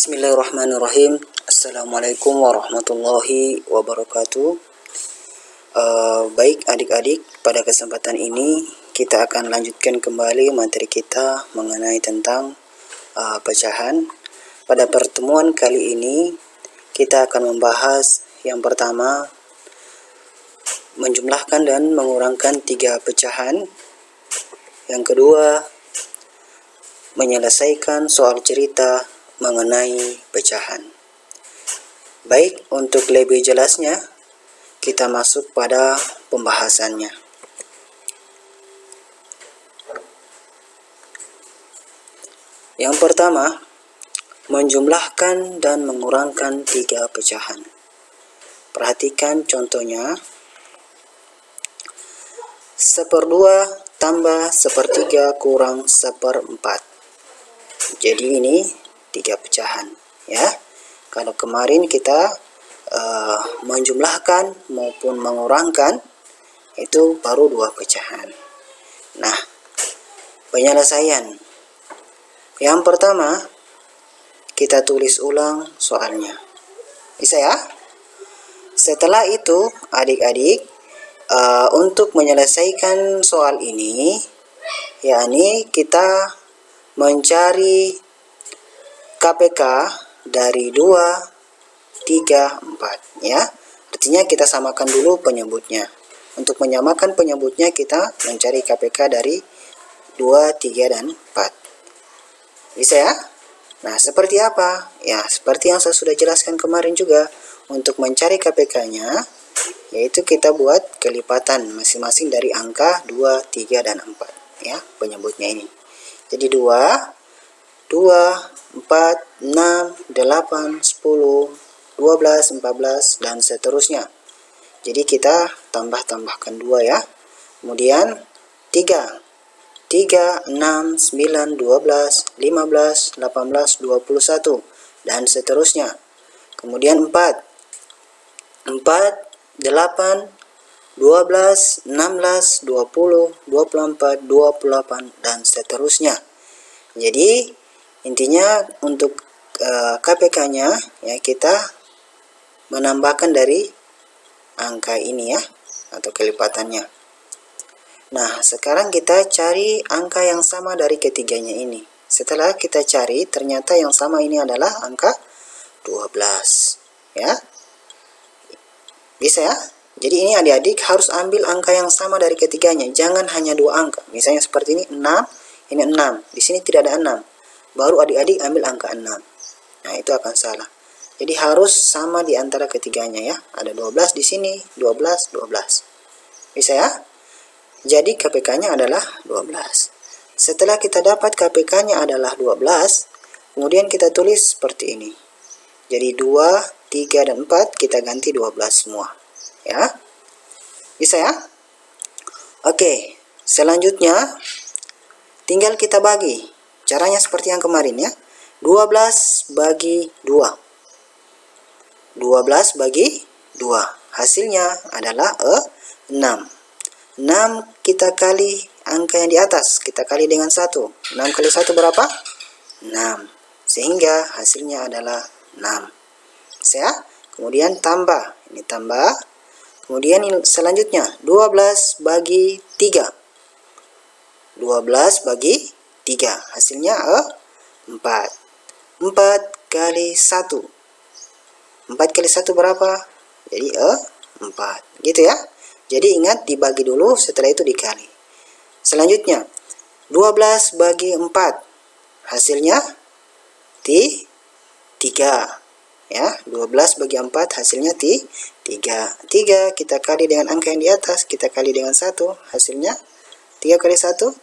Bismillahirrahmanirrahim. Assalamualaikum warahmatullahi wabarakatuh. Baik adik-adik, pada kesempatan ini kita akan lanjutkan kembali materi kita mengenai tentang pecahan. Pada pertemuan kali ini kita akan membahas yang pertama, menjumlahkan dan mengurangkan 3 pecahan. Yang kedua, menyelesaikan soal cerita mengenai pecahan. Baik, untuk lebih jelasnya kita masuk pada pembahasannya. Yang pertama, menjumlahkan dan mengurangkan 3 pecahan. Perhatikan contohnya. 1/2 tambah 1/3 kurang 1/4. Jadi ini 3 pecahan ya. Kalau kemarin kita menjumlahkan maupun mengurangkan, itu baru 2 pecahan. Nah, penyelesaian. Yang pertama, kita tulis ulang soalnya. Bisa ya? Setelah itu, adik-adik, untuk menyelesaikan soal ini, yakni kita mencari KPK dari 2, 3, 4 ya. Artinya kita samakan dulu penyebutnya. Untuk menyamakan penyebutnya kita mencari KPK dari 2, 3, dan 4. Bisa ya? Nah, seperti apa? Ya, seperti yang saya sudah jelaskan kemarin juga. Untuk mencari KPK-nya, yaitu kita buat kelipatan masing-masing dari angka 2, 3, dan 4 ya, penyebutnya ini. Jadi 2, 4, 6, 8, 10, 12, 14, dan seterusnya. Jadi kita tambahkan 2 ya. Kemudian 3, 6, 9, 12, 15, 18, 21, dan seterusnya. Kemudian 4, 8, 12, 16, 20, 24, 28, dan seterusnya. Jadi intinya untuk KPK-nya ya, kita menambahkan dari angka ini ya, atau kelipatannya. Nah, sekarang kita cari angka yang sama dari ketiganya ini. Setelah kita cari, ternyata yang sama ini adalah angka 12 ya. Bisa ya? Jadi ini adik-adik harus ambil angka yang sama dari ketiganya, jangan hanya 2 angka. Misalnya seperti ini 6, ini 6. Di sini tidak ada 6. Baru adik-adik ambil angka 6. Nah, itu akan salah. Jadi harus sama di antara ketiganya ya. Ada 12 di sini, 12, 12. Bisa ya? Jadi KPK-nya adalah 12. Setelah kita dapat KPK-nya adalah 12, kemudian kita tulis seperti ini. Jadi 2, 3, dan 4 kita ganti 12 semua. Ya. Bisa ya? Oke, selanjutnya tinggal kita bagi. Caranya seperti yang kemarin ya. 12 bagi 2. 12 bagi 2. Hasilnya adalah 6. 6 kita kali angka yang di atas. Kita kali dengan 1. 6 kali 1 berapa? 6. Sehingga hasilnya adalah 6. Bisa ya? Kemudian tambah. Ini tambah. Kemudian selanjutnya 12 bagi 3. 12 bagi 3. Hasilnya 4. 4 kali 1. 4 kali 1 berapa? Jadi 4. Gitu ya. Jadi ingat dibagi dulu, setelah itu dikali. Selanjutnya 12 bagi 4. Hasilnya 3. Ya, 12 bagi 4 hasilnya 3. 3 kita kali dengan angka yang di atas, kita kali dengan 1, hasilnya 3 kali 1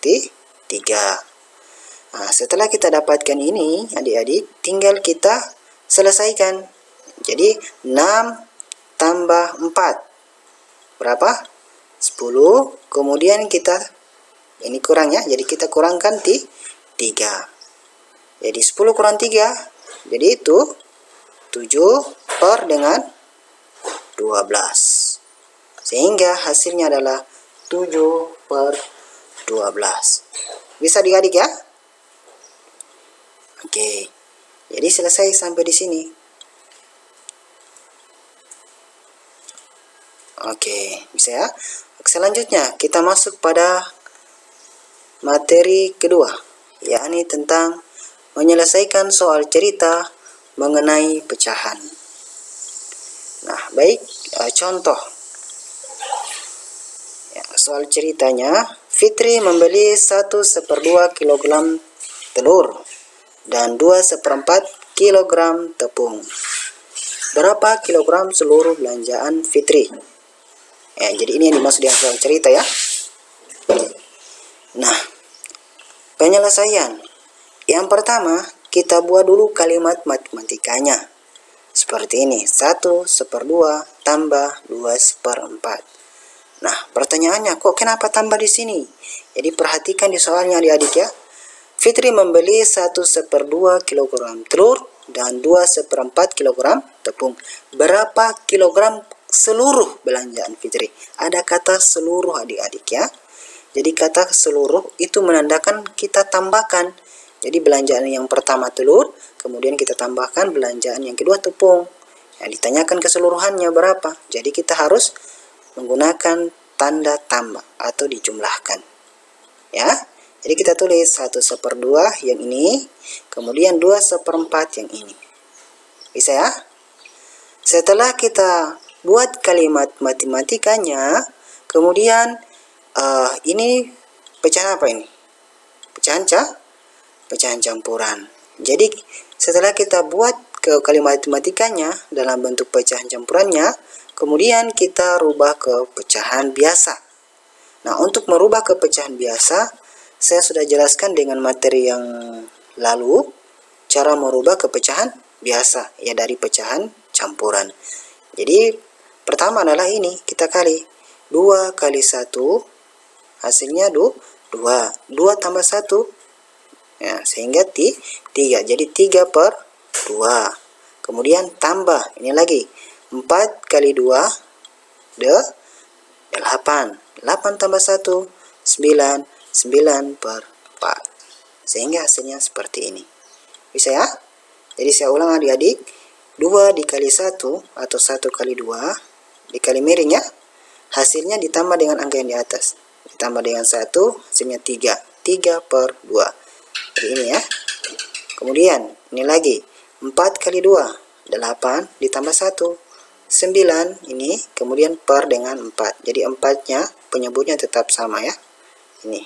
3. Nah, setelah kita dapatkan ini, adik-adik, tinggal kita selesaikan. Jadi 6 tambah 4 berapa? 10. Kemudian kita ini kurang ya, jadi kita kurangkan 3. Jadi 10 kurang 3, jadi itu 7 per dengan 12. Sehingga hasilnya adalah 7 per 12. Bisa adik-adik ya? Oke. Jadi selesai sampai di sini. Oke, bisa ya. Selanjutnya kita masuk pada materi kedua, yakni tentang menyelesaikan soal cerita mengenai pecahan. Nah, baik, contoh. Ya, soal ceritanya, Fitri membeli 1/2 kilogram telur dan 2/4 kilogram tepung. Berapa kilogram seluruh belanjaan Fitri? Ya, jadi ini yang dimaksud dengan soal cerita ya. Nah, penyelesaian. Yang pertama, kita buat dulu kalimat matematikanya. Seperti ini, 1/2 tambah 2/4. Nah, pertanyaannya, kok kenapa tambah di sini? Jadi perhatikan di soalnya adik-adik ya. Fitri membeli 1/2 kilogram telur dan 2/4 kilogram tepung. Berapa kilogram seluruh belanjaan Fitri? Ada kata seluruh adik-adik ya. Jadi kata seluruh itu menandakan kita tambahkan. Jadi belanjaan yang pertama telur, kemudian kita tambahkan belanjaan yang kedua tepung. Yang ditanyakan keseluruhannya berapa. Jadi kita harus menggunakan tanda tambah atau dijumlahkan. Ya. Jadi kita tulis 1/2 yang ini, kemudian 2/4 yang ini. Bisa ya? Setelah kita buat kalimat matematikanya, kemudian ini pecahan apa ini? Pecahan campuran. Jadi setelah kita buat ke kalimat matematikanya dalam bentuk pecahan campurannya, kemudian kita rubah ke pecahan biasa. Nah, untuk merubah ke pecahan biasa, saya sudah jelaskan dengan materi yang lalu cara merubah ke pecahan biasa, ya dari pecahan campuran. Jadi pertama adalah ini, kita kali 2 kali 1, hasilnya 2 tambah 1 ya, sehingga 3. Jadi 3/2. Kemudian tambah ini lagi 4 kali 2 8 tambah 1 9 9/4, sehingga hasilnya seperti ini. Bisa ya? Jadi saya ulang adik-adik, 2 dikali 1 atau 1 kali 2 dikali miring ya, hasilnya ditambah dengan angka yang di atas, ditambah dengan 1, hasilnya 3/2. Jadi ini ya. Kemudian ini lagi 4 kali 2 8 ditambah 1 9 ini, kemudian per dengan 4. Jadi 4-nya penyebutnya tetap sama ya. Ini.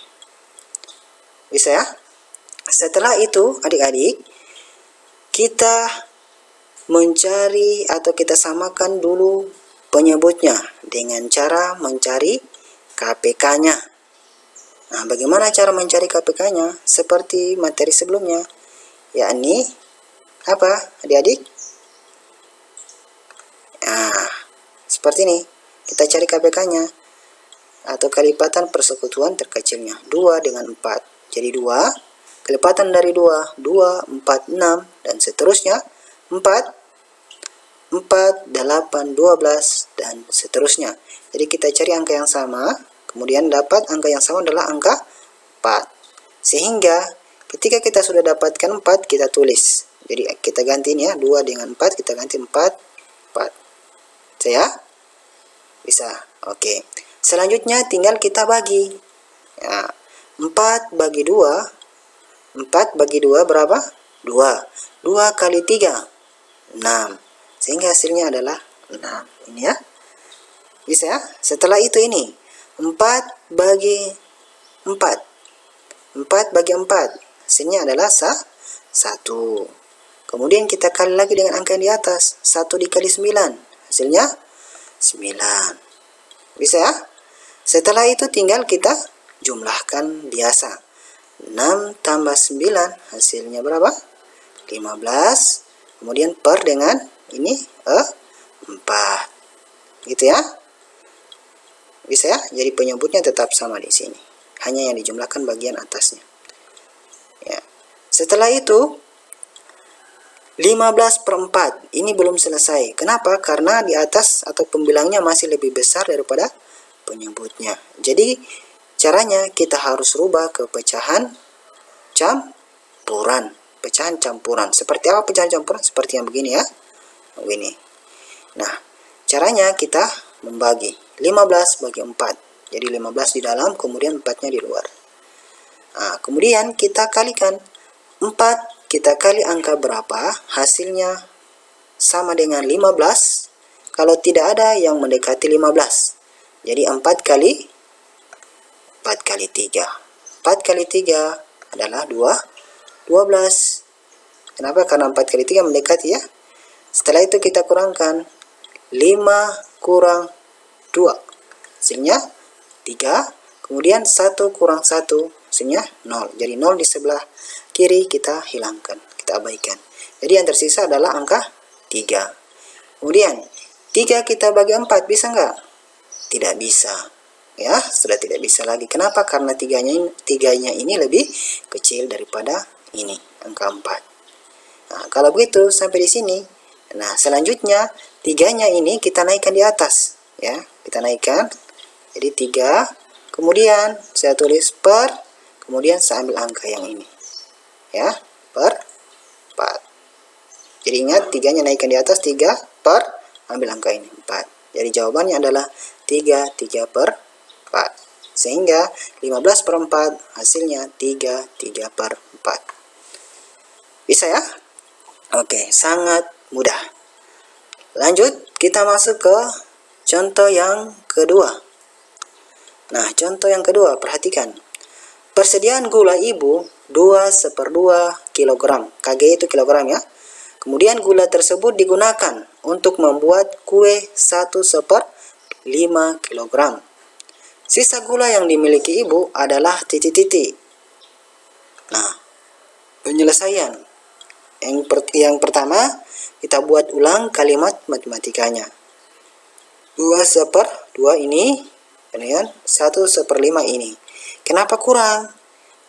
Bisa ya? Setelah itu adik-adik, kita mencari atau kita samakan dulu penyebutnya dengan cara mencari KPK-nya. Nah, bagaimana cara mencari KPK-nya? Seperti materi sebelumnya, yakni apa adik-adik? Nah, seperti ini. Kita cari KPK-nya atau kelipatan persekutuan terkecilnya. 2 dengan 4. Jadi 2, kelipatan dari 2, 2, 4, 6, dan seterusnya. 4, 8, 12, dan seterusnya. Jadi kita cari angka yang sama, kemudian dapat angka yang sama adalah angka 4. Sehingga ketika kita sudah dapatkan 4, kita tulis. Jadi kita gantiin ya, 2 dengan 4, kita ganti 4. Saya bisa. Oke. Selanjutnya tinggal kita bagi. Ya, 4 bagi 2. 4 bagi 2 berapa? 2. 2 kali 3, 6. Sehingga hasilnya adalah 6. Ini ya. Bisa ya? Setelah itu ini 4 bagi 4. 4 bagi 4. Hasilnya adalah 1. Kemudian kita kali lagi dengan angka yang di atas. 1 dikali 9. Hasilnya 9. Bisa ya? Setelah itu tinggal kita jumlahkan biasa. 6 tambah 9 hasilnya berapa? 15. Kemudian per dengan ini 4. Gitu ya. Bisa ya? Jadi penyebutnya tetap sama di sini. Hanya yang dijumlahkan bagian atasnya. Ya. Setelah itu 15/4 ini belum selesai. Kenapa? Karena di atas atau pembilangnya masih lebih besar daripada penyebutnya. Jadi caranya kita harus rubah ke pecahan campuran. pecahan campuran. Seperti apa pecahan campuran? Seperti yang begini ya. Begini. Nah, caranya kita membagi 15 bagi 4. Jadi 15 di dalam, kemudian 4-nya di luar. Nah, kemudian kita kalikan 4 kita kali angka berapa, hasilnya sama dengan 15. Kalau tidak ada yang mendekati 15. Jadi 4 kali 3. 4 kali 3 adalah 12. Kenapa? Karena 4 kali 3 mendekati ya. Setelah itu kita kurangkan 5 kurang 2. Hasilnya 3. Kemudian 1 kurang 1. Hasilnya 0. Jadi 0 di sebelah kiri kita hilangkan. Kita abaikan. Jadi yang tersisa adalah angka 3. Kemudian 3 kita bagi 4. Bisa nggak? Tidak bisa. Ya, sudah tidak bisa lagi. Kenapa? Karena tiganya ini lebih kecil daripada ini, angka 4. Nah, kalau begitu sampai di sini. Nah, selanjutnya 3-nya ini kita naikkan di atas, ya. Kita naikkan. Jadi 3, kemudian saya tulis per, kemudian saya ambil angka yang ini. Ya, per 4. Jadi ingat 3-nya naikkan di atas, 3 per, ambil angka ini 4. Jadi jawabannya adalah 3 per 4. Sehingga 15 per 4 hasilnya 3 per 4. Bisa ya? Oke, sangat mudah. Lanjut, kita masuk ke contoh yang kedua. Nah, contoh yang kedua, perhatikan. Persediaan gula ibu 2/2 kg. Kg itu kilogram ya. Kemudian gula tersebut digunakan untuk membuat kue 1/5 kg. Sisa gula yang dimiliki ibu adalah titik-titik. Nah, penyelesaian. Yang pertama, kita buat ulang kalimat matematikanya. 2/2 ini, kemudian 1/5 ini. Kenapa kurang?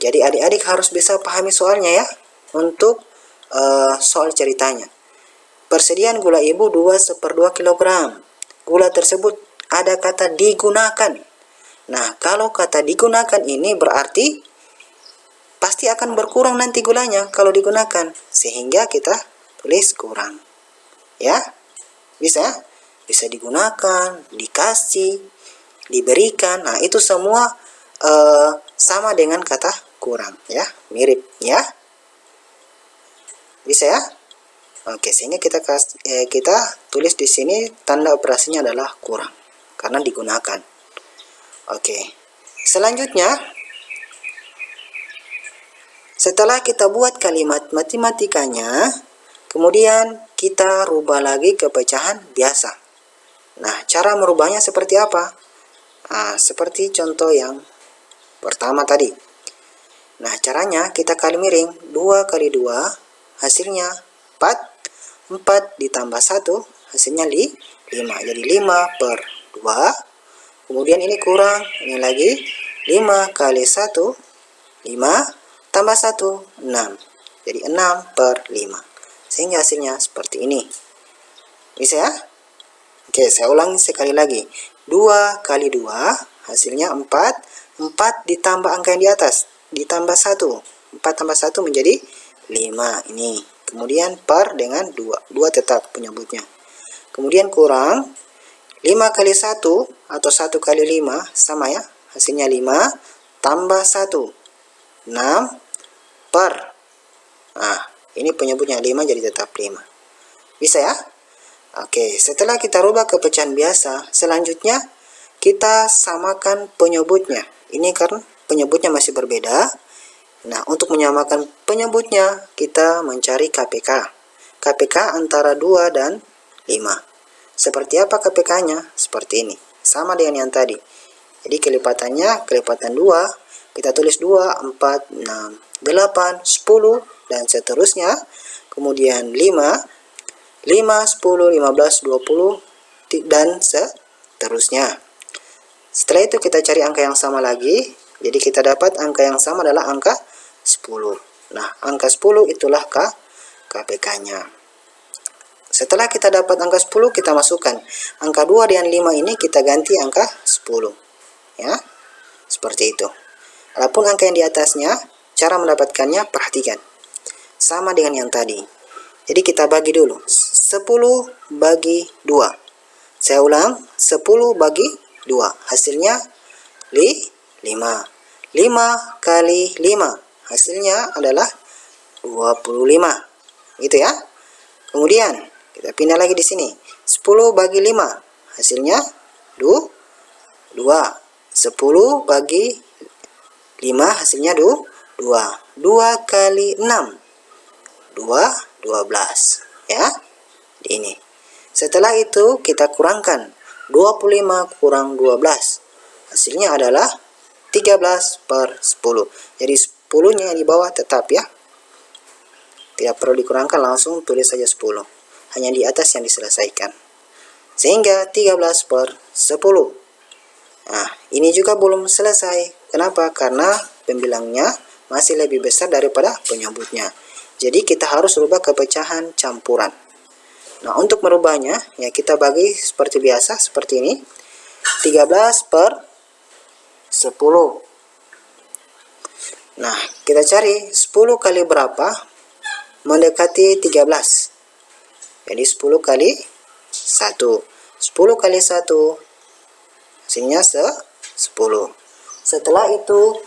Jadi adik-adik harus bisa pahami soalnya ya, untuk soal ceritanya. Persediaan gula ibu 2/2 kg. Gula tersebut ada kata digunakan. Nah, kalau kata digunakan ini berarti pasti akan berkurang nanti gulanya kalau digunakan. Sehingga kita tulis kurang. Ya, bisa? Bisa digunakan, dikasih, diberikan. Nah, itu semua sama dengan kata kurang. Ya, mirip ya. Bisa ya? Oke, sehingga kita tulis di sini tanda operasinya adalah kurang. Karena digunakan. Oke, selanjutnya setelah kita buat kalimat matematikanya, kemudian kita rubah lagi ke pecahan biasa. Nah, cara merubahnya seperti apa? Nah, seperti contoh yang pertama tadi. Nah, caranya kita kali miring 2 kali 2 hasilnya 4. 4 ditambah 1 hasilnya 5. Jadi 5 per 2. Kemudian ini kurang, ini lagi 5 kali 1, 5 tambah 1, 6. Jadi 6 per 5. Sehingga hasilnya seperti ini. Bisa ya? Oke, saya ulangi sekali lagi. 2 kali 2 hasilnya 4. 4 ditambah angka yang di atas, ditambah 1. 4 tambah 1 menjadi 5. Ini. Kemudian per dengan 2. 2 tetap penyebutnya. Kemudian kurang 5 kali 1 atau 1 kali 5 sama ya. Hasilnya 5 tambah 1. 6 per. Nah, ini penyebutnya 5 jadi tetap 5. Bisa ya? Oke, setelah kita rubah ke pecahan biasa, selanjutnya kita samakan penyebutnya. Ini kan penyebutnya masih berbeda. Nah, untuk menyamakan penyebutnya, kita mencari KPK. KPK antara 2 dan 5. Seperti apa KPK-nya? Seperti ini. Sama dengan yang tadi. Jadi kelipatannya, kelipatan 2. Kita tulis 2, 4, 6, 8, 10, dan seterusnya. Kemudian 5, 10, 15, 20, dan seterusnya. Setelah itu kita cari angka yang sama lagi. Jadi kita dapat angka yang sama adalah angka 10. Nah, angka 10 itulah KPK-nya. Setelah kita dapat angka 10, kita masukkan angka 2 dan 5 ini kita ganti angka 10. Ya, seperti itu. Adapun angka yang di atasnya, cara mendapatkannya perhatikan. sama dengan yang tadi. Jadi kita bagi dulu. 10 bagi 2. Saya ulang, 10 bagi 2. Hasilnya 5. 5 kali 5. Hasilnya adalah 25. Gitu ya. Kemudian kita pindah lagi di sini. 10 bagi 5. Hasilnya 2. 10 bagi 5 hasilnya 2. 2 kali 6. 12. Ya. Ini. Setelah itu kita kurangkan. 25 kurang 12. Hasilnya adalah 13/10. Jadi 10-nya yang di bawah tetap ya. Tidak perlu dikurangkan, langsung tulis saja 10. Hanya di atas yang diselesaikan. Sehingga 13/10. Nah, ini juga belum selesai. Kenapa? Karena pembilangnya masih lebih besar daripada penyebutnya. Jadi kita harus rubah ke pecahan campuran. Nah, untuk merubahnya, ya kita bagi seperti biasa, seperti ini. 13/10. Nah, kita cari 10 kali berapa mendekati 13. Jadi 10 kali 1. 10 kali 1 hasilnya 10. Setelah itu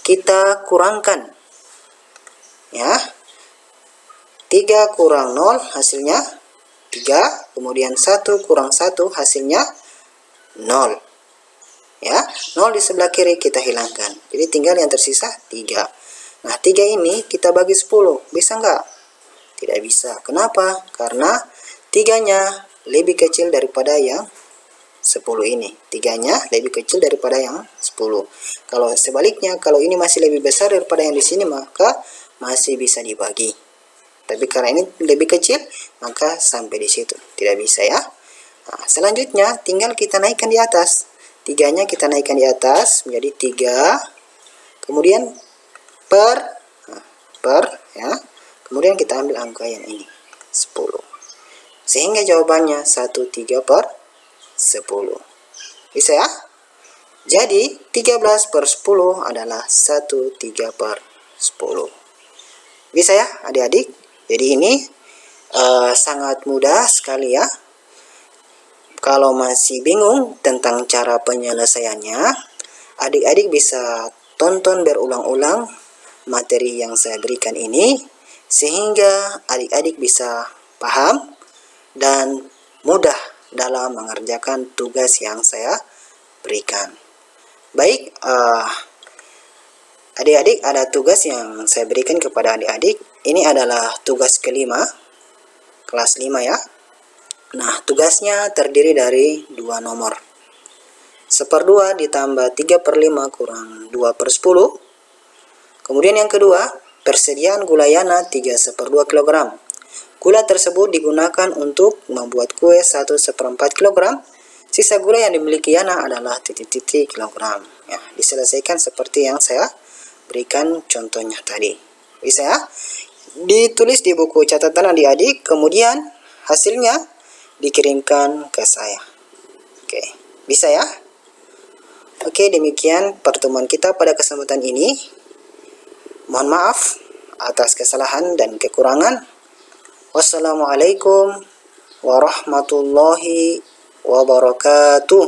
kita kurangkan. Ya. 3 kurang 0 hasilnya 3. Kemudian 1 kurang 1 hasilnya 0. Ya, 0 di sebelah kiri kita hilangkan. Jadi tinggal yang tersisa 3. Nah, 3 ini kita bagi 10. Bisa nggak? Tidak bisa. Kenapa? Karena 3-nya lebih kecil daripada yang 10 ini. 3-nya lebih kecil daripada yang 10. Kalau sebaliknya, kalau ini masih lebih besar daripada yang di sini, maka masih bisa dibagi. Tapi karena ini lebih kecil, maka sampai di situ. Tidak bisa ya. Nah, selanjutnya tinggal kita naikkan di atas. 3-nya kita naikkan di atas menjadi 3. Kemudian per ya. Kemudian kita ambil angka yang ini 10. Sehingga jawabannya 13/10. Bisa ya? Jadi 13/10 adalah 13/10. Bisa ya adik-adik? Jadi ini sangat mudah sekali ya. Kalau masih bingung tentang cara penyelesaiannya, adik-adik bisa tonton berulang-ulang materi yang saya berikan ini, sehingga adik-adik bisa paham dan mudah dalam mengerjakan tugas yang saya berikan. Baik, adik-adik ada tugas yang saya berikan kepada adik-adik. Ini adalah tugas kelima, kelas 5 ya. Nah, tugasnya terdiri dari 2 nomor. 1/2 ditambah 3/5 kurang 2/10. Kemudian yang kedua, persediaan gula yana 3/2 kg. Gula tersebut digunakan untuk membuat kue 1/4 kg. Sisa gula yang dimiliki yana adalah titik-titik kilogram. Ya, diselesaikan seperti yang saya berikan contohnya tadi. Bisa ya? Ditulis di buku catatan adik-adik, kemudian hasilnya dikirimkan ke saya. Oke, bisa ya? Oke, demikian pertemuan kita pada kesempatan ini. Mohon maaf atas kesalahan dan kekurangan. Wassalamualaikum warahmatullahi wabarakatuh.